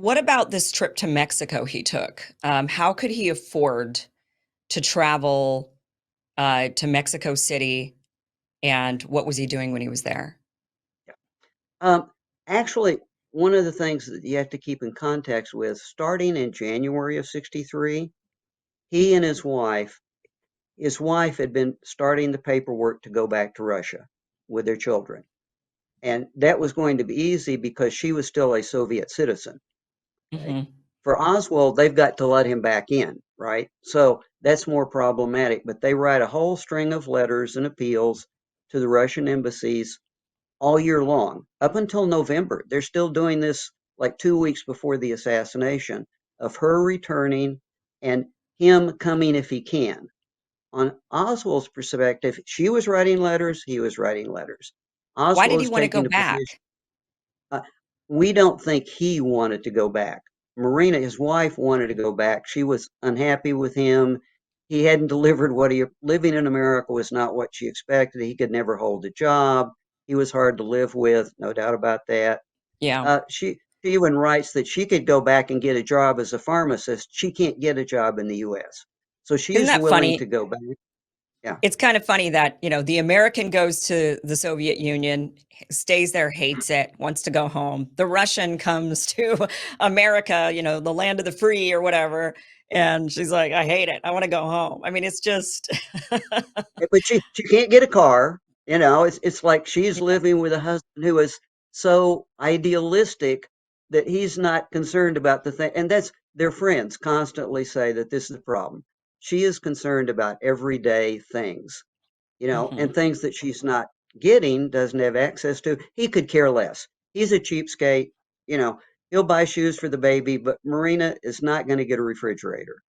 What about this trip to Mexico he took? How could he afford to travel to Mexico City, and what was he doing when he was there? Um, Actually, one of the things that you have to keep in context with, starting in January of 63, he and his wife had been starting the paperwork to go back to Russia with their children. And that was going to be easy because she was still a Soviet citizen. Okay. Hmm. For Oswald, they've got to let him back in, right? So that's more problematic. But they write a whole string of letters and appeals to the Russian embassies all year long, up until November. They're still doing this like 2 weeks before the assassination of her returning and him coming if he can. On Oswald's perspective, she was writing letters, he was writing letters. Why did Oswald he is want to go taking the position. back? Uh, we don't think he wanted to go back. Marina, his wife, wanted to go back. She was unhappy with him. He hadn't delivered what he living in America was not what she expected. He could never hold a job. He was hard to live with, no doubt about that. Yeah. She even writes that she could go back and get a job as a pharmacist. She can't get a job in the U.S., so Isn't she's that willing to funny? go back. Yeah, It's kind of funny that, the American goes to the Soviet Union, stays there, hates it, wants to go home. The Russian comes to America, the land of the free or whatever, and she's like, I hate it. I want to go home. I mean, it's just but she can't get a car. It's like she's living with a husband who is so idealistic that he's not concerned about the thing. And that's their friends constantly say that this is the problem. She is concerned about everyday things, and Mhm. things that she's not getting, doesn't have access to. He could care less. He's a cheapskate. You know, he'll buy shoes for the baby, but Marina is not going to get a refrigerator.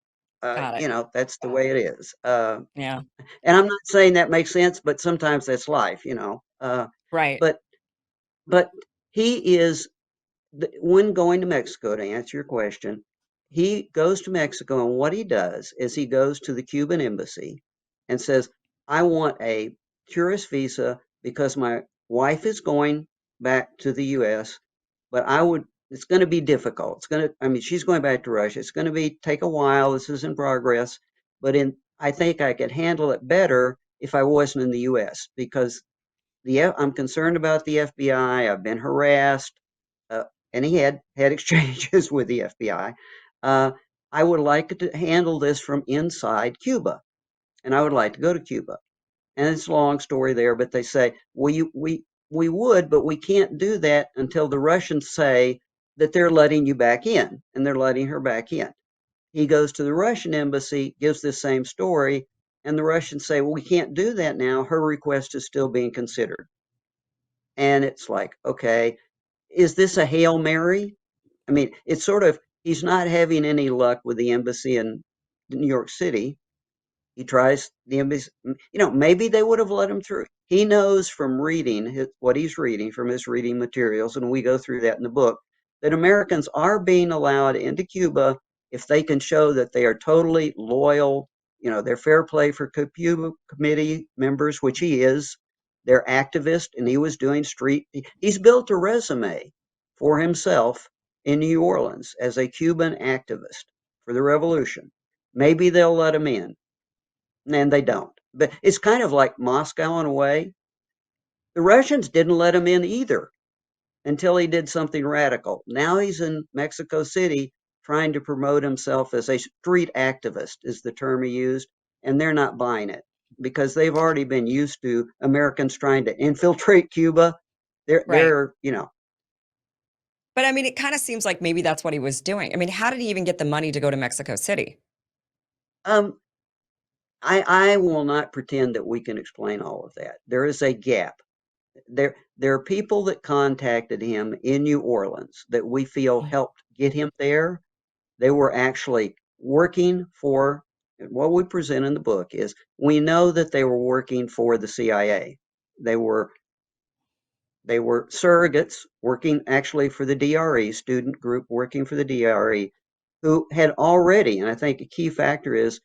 Got it. That's the way it is. Yeah. And I'm not saying that makes sense, but sometimes that's life. Right. But but he is when going to Mexico, to answer your question, he goes to Mexico, and what he does is he goes to the Cuban embassy and says, I want a tourist visa because my wife is going back to the US, but it's going to be difficult. I mean, she's going back to Russia. It's going to take a while. This is in progress, but I think I could handle it better if I wasn't in the US because I'm concerned about the FBI. I've been harassed, uh, and he had exchanges with the FBI. Uh, I would like to handle this from inside Cuba, and I would like to go to Cuba. And it's a long story there, but they say, well, we would, but we can't do that until the Russians say that they're letting you back in, and they're letting her back in. He goes to the Russian embassy, gives this same story, and the Russians say, well, we can't do that now. Her request is still being considered. And it's like, okay, is this a Hail Mary? I mean, it's sort of, he's not having any luck with the embassy in New York City. He tries the embassy, maybe they would have let him through. He knows from reading what he's reading from his reading materials, and we go through that in the book, that Americans are being allowed into Cuba if they can show that they are totally loyal. They're fair play for Cuba committee members, which he is. They're activist, and he was doing he's built a resume for himself in New Orleans as a Cuban activist for the revolution. Maybe they'll let him in, and they don't. But it's kind of like Moscow in a way. The Russians didn't let him in either until he did something radical. Now he's in Mexico City trying to promote himself as a street activist, is the term he used, and they're not buying it because they've already been used to Americans trying to infiltrate Cuba. They're, Right. they're you know, But I mean, it kind of seems like maybe that's what he was doing. I mean, how did he even get the money to go to Mexico City? um, I will not pretend that we can explain all of that. There is a gap. There are people that contacted him in New Orleans that we feel helped get him there. They were actually working for what we present in the book is we know that they were working for the CIA. They were they were surrogates working actually for the DRE, student group working for the DRE, who had already, and I think a key factor is,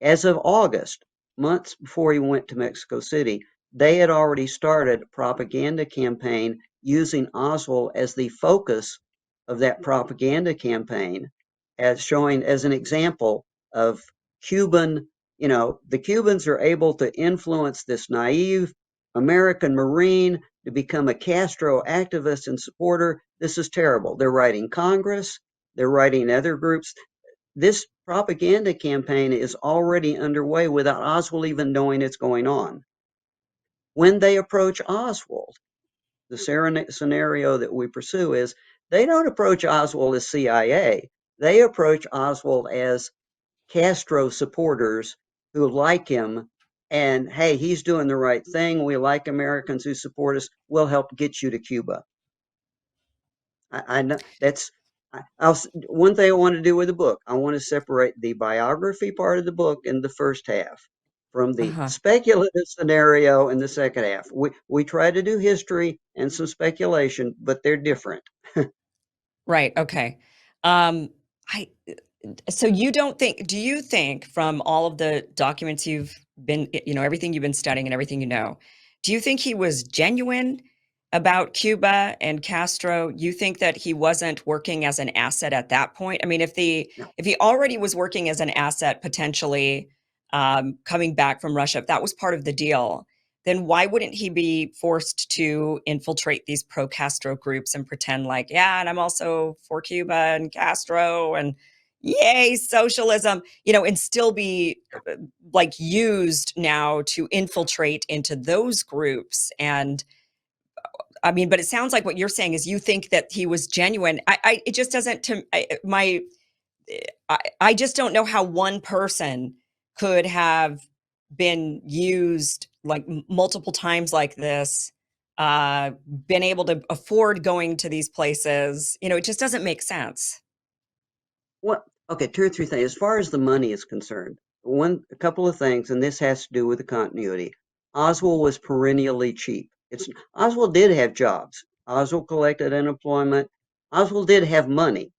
as of August, months before he went to Mexico City, they had already started a propaganda campaign using Oswald as the focus of that propaganda campaign as showing as an example of Cuban, the Cubans are able to influence this naive American Marine to become a Castro activist and supporter. This is terrible. They're writing Congress, they're writing other groups. This propaganda campaign is already underway without Oswald even knowing it's going on. When they approach Oswald, the scenario that we pursue is they don't approach Oswald as CIA. They approach Oswald as Castro supporters who like him and, hey, he's doing the right thing. We like Americans who support us. We'll help get you to Cuba. I know that's one thing I want to do with the book. I want to separate the biography part of the book in the first half from the Uh-huh. speculative scenario in the second half. We try to do history and some speculation, but they're different. Right. Okay. Um, I so you don't think, do you think from all of the documents you've been, everything you've been studying and everything do you think he was genuine about Cuba and Castro? You think that he wasn't working as an asset at that point? I mean, No. if he already was working as an asset potentially coming back from Russia, if that was part of the deal, then why wouldn't he be forced to infiltrate these pro-Castro groups and pretend like, yeah, and I'm also for Cuba and Castro and yay, socialism, and still be like used now to infiltrate into those groups. And I mean, but it sounds like what you're saying is you think that he was genuine. It just doesn't, to my, I just don't know how one person could have been used like multiple times like this, been able to afford going to these places. It just doesn't make sense. What? Okay, two or three things. As far as the money is concerned, a couple of things, and this has to do with the continuity. Oswald was perennially cheap. Oswald did have jobs. Oswald collected unemployment. Oswald did have money,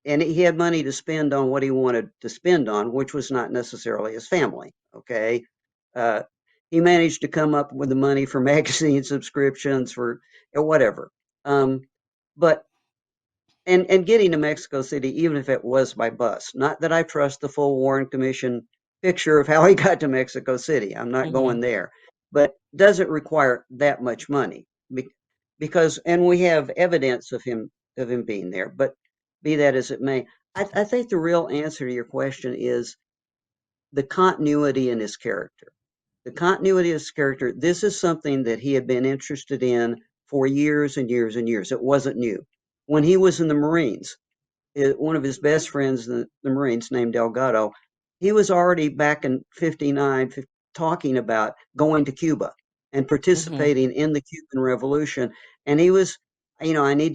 and he had money to spend on what he wanted to spend on, which was not necessarily his family. Okay, uh, he managed to come up with the money for magazine subscriptions for whatever. But and getting to Mexico City, even if it was by bus. Not that I trust the full Warren Commission picture of how he got to Mexico City. I'm not Hmm. going there, but doesn't require that much money because, and we have evidence of him being there. But be that as it may, I think the real answer to your question is the continuity in his character. The continuity of his character. This is something that he had been interested in for years and years and years. It wasn't new. When he was in the Marines, one of his best friends in the Marines named Delgado, he was already back in 59 talking about going to Cuba and Hmm. participating in the Cuban Revolution. And he was, I need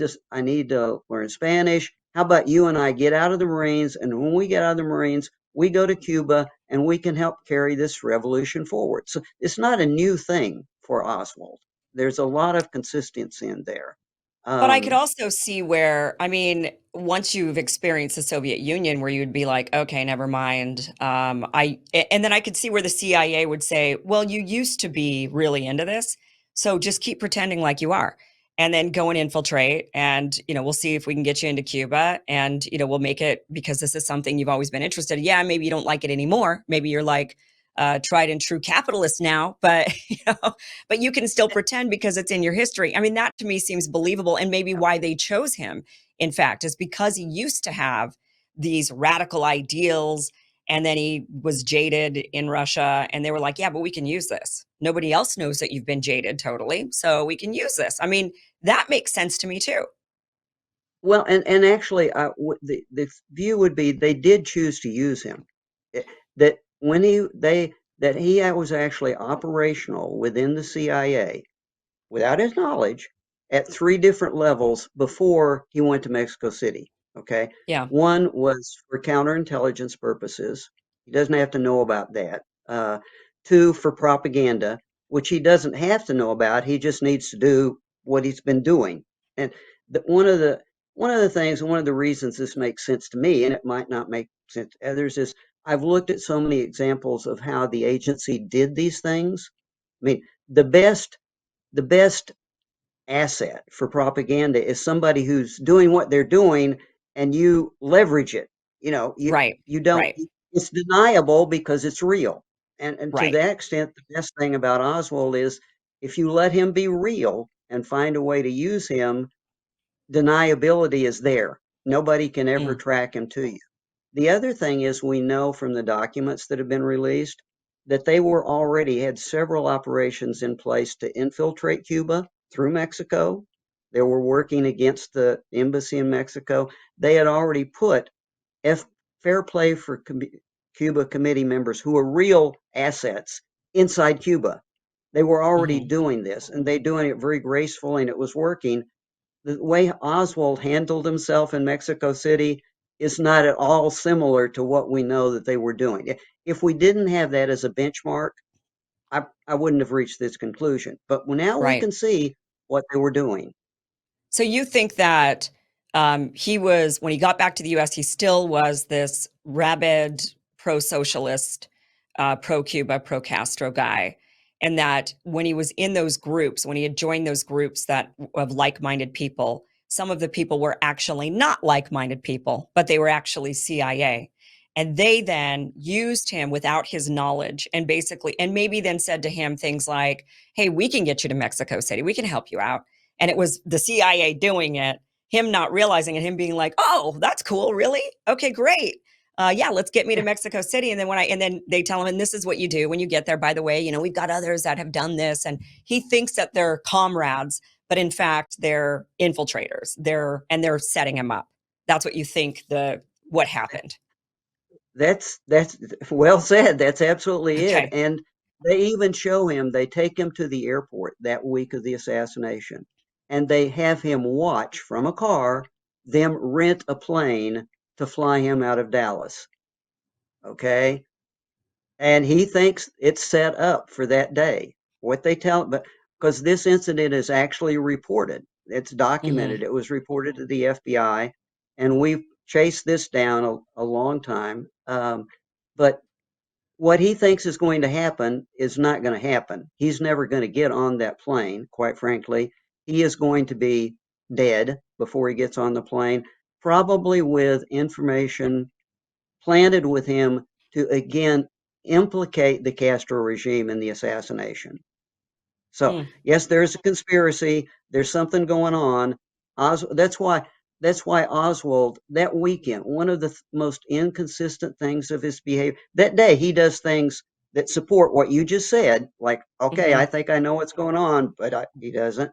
to learn Spanish. How about you and I get out of the Marines? And when we get out of the Marines, we go to Cuba and we can help carry this revolution forward. So it's not a new thing for Oswald. There's a lot of consistency in there. But I could Um, also see where, I mean, once you've experienced the Soviet Union, where you'd be like, okay, never mind. And then I could see where the CIA would say, well, you used to be really into this, so just keep pretending like you are, and then go and infiltrate, and we'll see if we can get you into Cuba, and we'll make it because this is something you've always been interested in. Yeah, maybe you don't like it anymore. Maybe you're like tried and true capitalist now, but but you can still pretend because it's in your history. I mean, that to me seems believable. And maybe why they chose him, in fact, is because he used to have these radical ideals and then he was jaded in Russia. And they were like, yeah, but we can use this. Nobody else knows that you've been jaded totally. So we can use this. I mean, that makes sense to me too. Well, and actually, the view would be they did choose to use him. Eh, That when he was actually operational within the CIA without his knowledge at three different levels before he went to Mexico City. Okay. Yeah. One was for counterintelligence purposes. He doesn't have to know about that. Two, for propaganda, which he doesn't have to know about. He just needs to do what he's been doing. And the, one of the things, one of the reasons this makes sense to me, and it might not make sense to others, is I've looked at so many examples of how the agency did these things. I mean, the best asset for propaganda is somebody who's doing what they're doing and you leverage it. You know, Right. you don't Right. it's deniable because it's real. And to Right. that extent, the best thing about Oswald is if you let him be real and find a way to use him, deniability is there. Nobody can ever Mm, track him to you. The other thing is we know from the documents that have been released that they were already had several operations in place to infiltrate Cuba through Mexico. They were working against the embassy in Mexico. They had already put F Fair Play for Cuba committee members who are real assets inside Cuba. They were already mhm. doing this and they doing it very gracefully and it was working. The way Oswald handled himself in Mexico City is not at all similar to what we know that they were doing. If we didn't have that as a benchmark, I wouldn't have reached this conclusion. But now we Right. can see what they were doing. So you think that he was, when he got back to the US, he still was this rabid pro socialist, pro Cuba, pro Castro guy. And that when he was in those groups, when he had joined those groups that of like minded people, some of the people were actually not like minded people, but they were actually CIA. And they then used him without his knowledge and basically, and maybe then said to him things like, hey, we can get you to Mexico City, we can help you out, and it was the CIA doing it, him not realizing it, him being like, "Oh, that's cool, really? Okay, great. Yeah, let's get me to Mexico City." And then and then they tell him, "And this is what you do when you get there. By the way, we've got others that have done this." And he thinks that they're comrades, but in fact, they're infiltrators. They're setting him up. That's what you think what happened. That's well said. That's absolutely it. Okay. And they even show him, they take him to the airport that week of the assassination, and they have him watch from a car them rent a plane to fly him out of Dallas. Okay. And he thinks it's set up for that day. What they tell, but because this incident is actually reported, it's Hmm. documented. It was reported to the FBI, and we've chased this down a long time. But what he thinks is going to happen is not going to happen. He's never going to get on that plane, quite frankly. He is going to be dead before he gets on the plane, probably with information planted with him to again implicate the Castro regime in the assassination. So, Mm, yes, there's a conspiracy. There's something going on. That's why Oswald that weekend, one of the most inconsistent things of his behavior that day, he does things that support what you just said. Like, okay, I hmm. think I know what's going on, but he doesn't.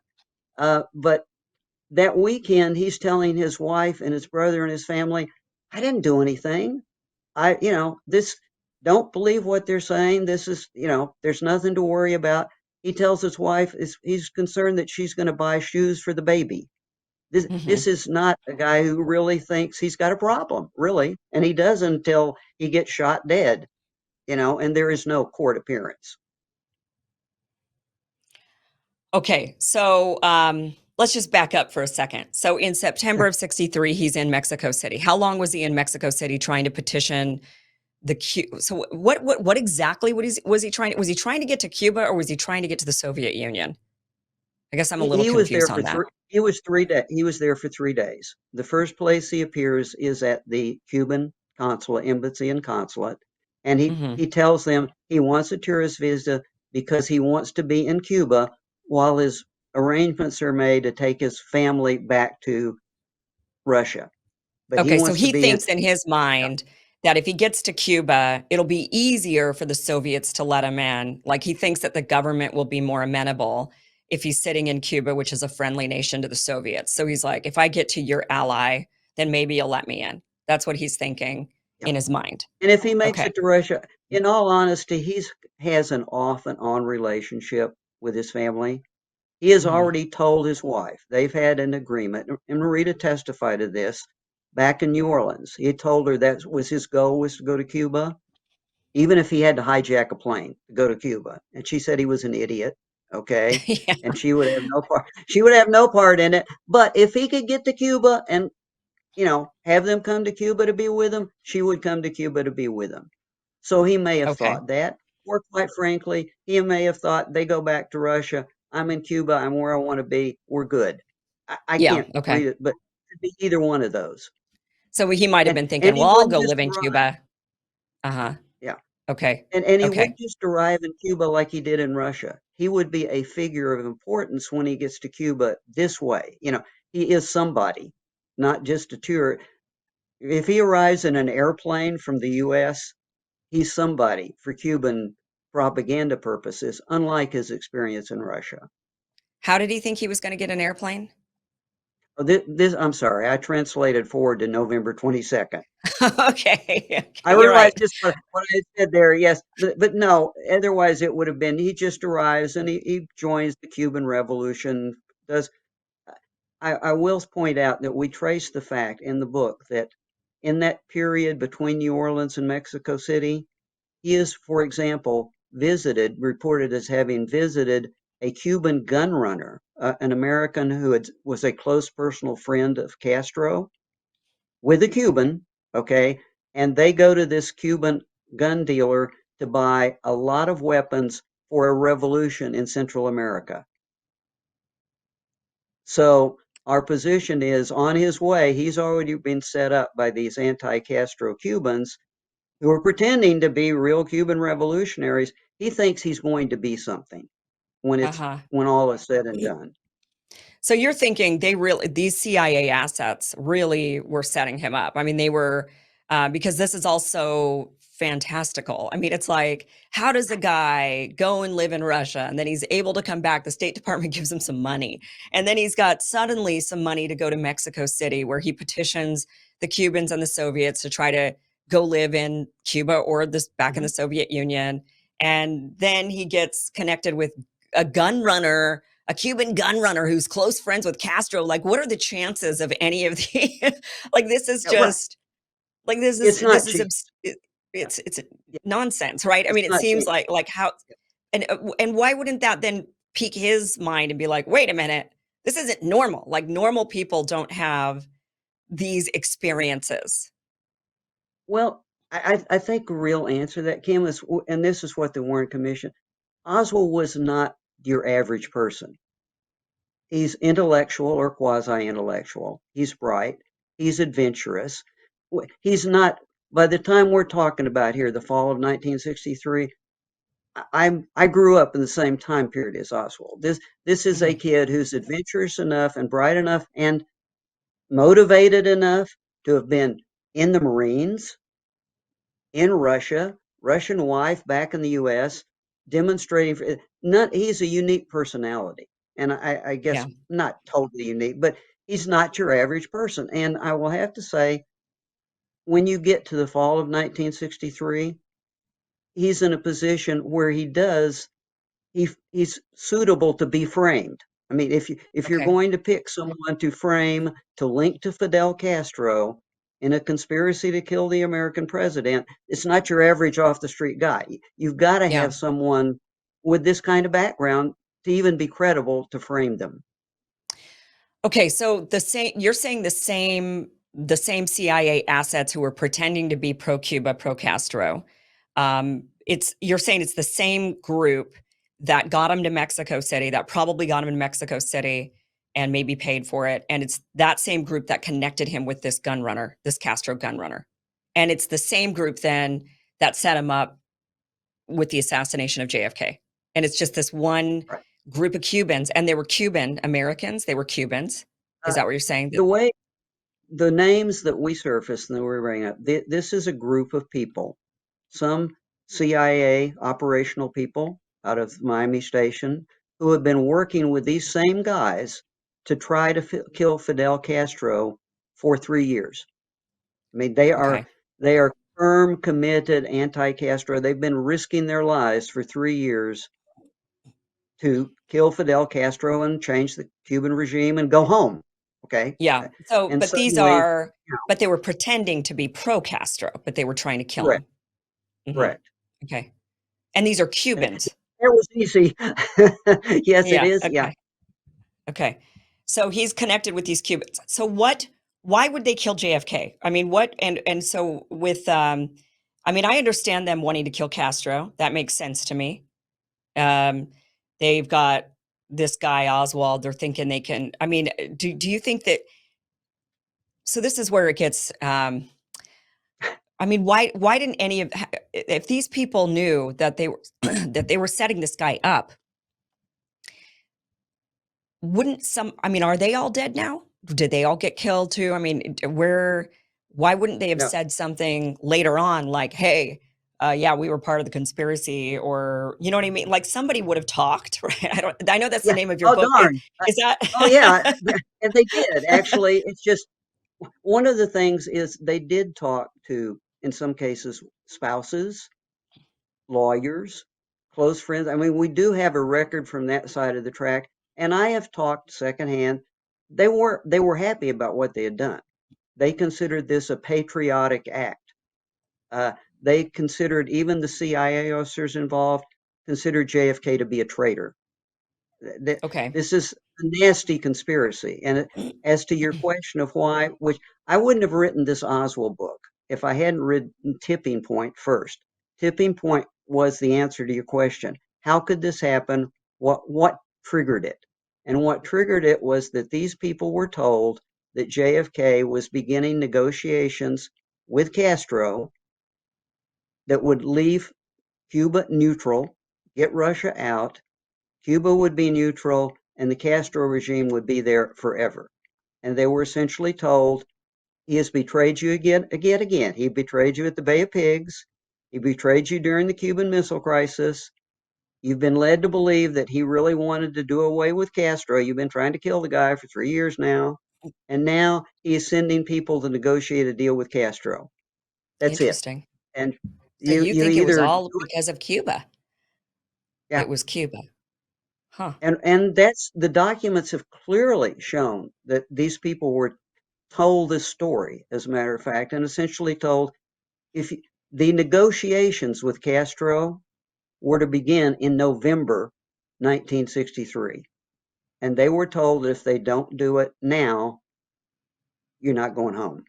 But that weekend, he's telling his wife and his brother and his family, "I didn't do anything. This don't believe what they're saying. This is, there's nothing to worry about." He tells his wife he's concerned that she's going to buy shoes for the baby. This Hmm. is not a guy who really thinks he's got a problem, really, and he does until he gets shot dead, and there is no court appearance. Okay, so let's just back up for a second. So in September of '63, he's in Mexico City. How long was he in Mexico City trying to petition So what exactly was he trying to get to Cuba, or was he trying to get to the Soviet Union? I guess I'm a little He was there confused on for that. three. He was there for 3 days. The first place he appears is at the Cuban consulate, embassy, and consulate, and he Hmm. he tells them he wants a tourist visa because he wants to be in Cuba while his arrangements are made to take his family back to Russia. But he Okay, so wants to he be in. thinks in his mind that if he gets to Cuba, it'll be easier for the Soviets to let him in. Like he thinks that the government will be more amenable if he's sitting in Cuba, which is a friendly nation to the Soviets. So he's like, if I get to your ally, then maybe you'll let me in. That's what he's thinking Yeah. in his mind. And if he makes Okay. it to Russia, in all honesty, he's has an off and on relationship with his family. He has Hmm. already told his wife. They've had an agreement, and Marita testified to this back in New Orleans. He had told her that was his goal was to go to Cuba, even if he had to hijack a plane to go to Cuba. And she said he was an idiot. Okay. Yeah. And she would have no part. She would have no part in it. But if he could get to Cuba and have them come to Cuba to be with him, she would come to Cuba to be with him. So he may have Okay. thought that, or quite frankly, he may have thought they go back to Russia. I'm in Cuba, I'm where I want to be, we're good. I Yeah. can't read Okay. it, but it could be either one of those. So he might have been And thinking, he well, I'll wouldn't go just live in arrive. Cuba. Uh-huh. Yeah. Okay. And he Okay. wouldn't just arrive in Cuba like he did in Russia. He would be a figure of importance when he gets to Cuba this way. He is somebody, not just a tour. If he arrives in an airplane from the US, he's somebody for Cuban propaganda purposes, unlike his experience in Russia. How did he think he was going to get an airplane? Oh, I'm sorry, I translated forward to November 22nd. Okay. I Okay. You're realized right. just what I said there, yes, but no, otherwise it would have been he just arrives and he joins the Cuban Revolution. Does I will point out that we trace the fact in the book that in that period between New Orleans and Mexico City, he is, for example, reported as having visited a Cuban gun runner, an American was a close personal friend of Castro, with a Cuban, okay, and they go to this Cuban gun dealer to buy a lot of weapons for a revolution in Central America. So our position is on his way, he's already been set up by these anti Castro Cubans who are pretending to be real Cuban revolutionaries. He thinks he's going to be something Uh-huh. when all is said and done. So you're thinking these CIA assets really were setting him up. I mean, they were, because this is also fantastical. I mean, it's like, how does a guy go and live in Russia and then he's able to come back? The State Department gives him some money. And then he's got suddenly some money to go to Mexico City, where he petitions the Cubans and the Soviets to try to go live in Cuba or this back in Mhm. the Soviet Union. And then he gets connected with a gun runner, a Cuban gun runner who's close friends with Castro. Like, what are the chances of any of the like this is Yeah, right. just like this is It's not this is cheap. Yeah, it's yeah, nonsense, right? I it's mean, it not seems cheap. like how and why wouldn't that then pique his mind and be like, wait a minute, this isn't normal. Like normal people don't have these experiences. Well, I think a real answer to that, Kim, is, and this is what the Warren Commission, Oswald was not your average person. He's intellectual or quasi-intellectual. He's bright. He's adventurous. He's not, by the time we're talking about here, the fall of 1963, I grew up in the same time period as Oswald. This is a Mhm. kid who's adventurous enough and bright enough and motivated enough to have been in the Marines, in Russia, Russian wife back in the U.S., demonstrating for not. He's a unique personality, and I guess Yeah. not totally unique, but he's not your average person. And I will have to say, when you get to the fall of 1963, he's in a position where he's suitable to be framed. I mean, if you're Okay. going to pick someone to frame to link to Fidel Castro in a conspiracy to kill the American president, it's not your average off the street guy. You've got to Yeah. have someone with this kind of background to even be credible to frame them. Okay, so you're saying the same CIA assets who were pretending to be pro Cuba, pro Castro. You're saying it's the same group that got him to Mexico City, that probably got him in Mexico City and maybe paid for it. And it's that same group that connected him with this gun runner, this Castro gun runner. And it's the same group then that set him up with the assassination of JFK. And it's just this one Right. group of Cubans, and they were Cuban Americans. They were Cubans. Is Uh, that what you're saying? the way the names that we surface and that we bring up, this is a group of people, some CIA operational people out of Miami Station who have been working with these same guys to try to kill Fidel Castro for 3 years. I mean, Okay. they are firm, committed anti-Castro. They've been risking their lives for 3 years to kill Fidel Castro and change the Cuban regime and go home. Okay, Yeah. So, and but these suddenly, are, you know, but they were pretending to be pro Castro, but they were trying to kill correct, him. Hmm. correct. Okay. And these are Cubans. That was easy. Yes, it Yeah. is. Yeah. Okay. Okay. So he's connected with these Cubans. So why would they kill JFK? I mean, and so with, I mean, I understand them wanting to kill Castro. That makes sense to me. Um, they've got this guy Oswald. They're thinking they can. I mean, do you think that? So this is where it gets. I mean, why didn't any of if these people knew that they were that they were setting this guy up? Wouldn't some? I mean, are they all dead now? Did they all get killed too? I mean, where? Why wouldn't they have No, said something later on like, "Hey, yeah, we were part of the conspiracy," or you know what I mean? Like somebody would have talked, right? I don't. I know that's the yeah. name of your Oh book. darn. Is Oh yeah, that? and they did actually. It's just one of the things is they did talk to, in some cases, spouses, lawyers, close friends. I mean, we do have a record from that side of the track, and I have talked secondhand. They were happy about what they had done. They considered this a patriotic act. Uh, they considered even the CIA officers involved considered JFK to be a traitor. Okay. This is a nasty conspiracy. And as to your question of why, which I wouldn't have written this Oswald book if I hadn't written Tipping Point first. Tipping Point was the answer to your question. How could this happen? What triggered it? And what triggered it was that these people were told that JFK was beginning negotiations with Castro that would leave Cuba neutral, get Russia out, Cuba would be neutral, and the Castro regime would be there forever. And they were essentially told, he has betrayed you again. He betrayed you at the Bay of Pigs. He betrayed you during the Cuban Missile Crisis. You've been led to believe that he really wanted to do away with Castro. You've been trying to kill the guy for 3 years now. And now he is sending people to negotiate a deal with Castro. That's it. Interesting. And So you you think it was either do all it, because of Cuba? yeah. It was Cuba. Huh. And that's the documents have clearly shown that these people were told this story, as a matter of fact, and essentially told if the negotiations with Castro were to begin in November 1963, and they were told that if they don't do it now, you're not going home.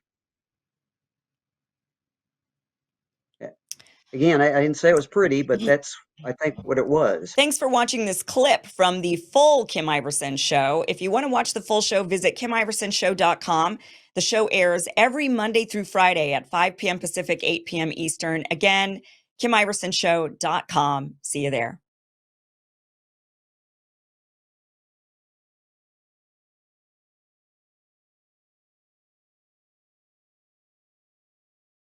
Again, I didn't say it was pretty, but that's I think what it was. Thanks for watching this clip from the full Kim Iverson show. If you want to watch the full show, visit KimIversonShow.com. The show airs every Monday through Friday at 5 p.m. Pacific, 8 p.m. Eastern. Again, KimIversonShow.com. See you there.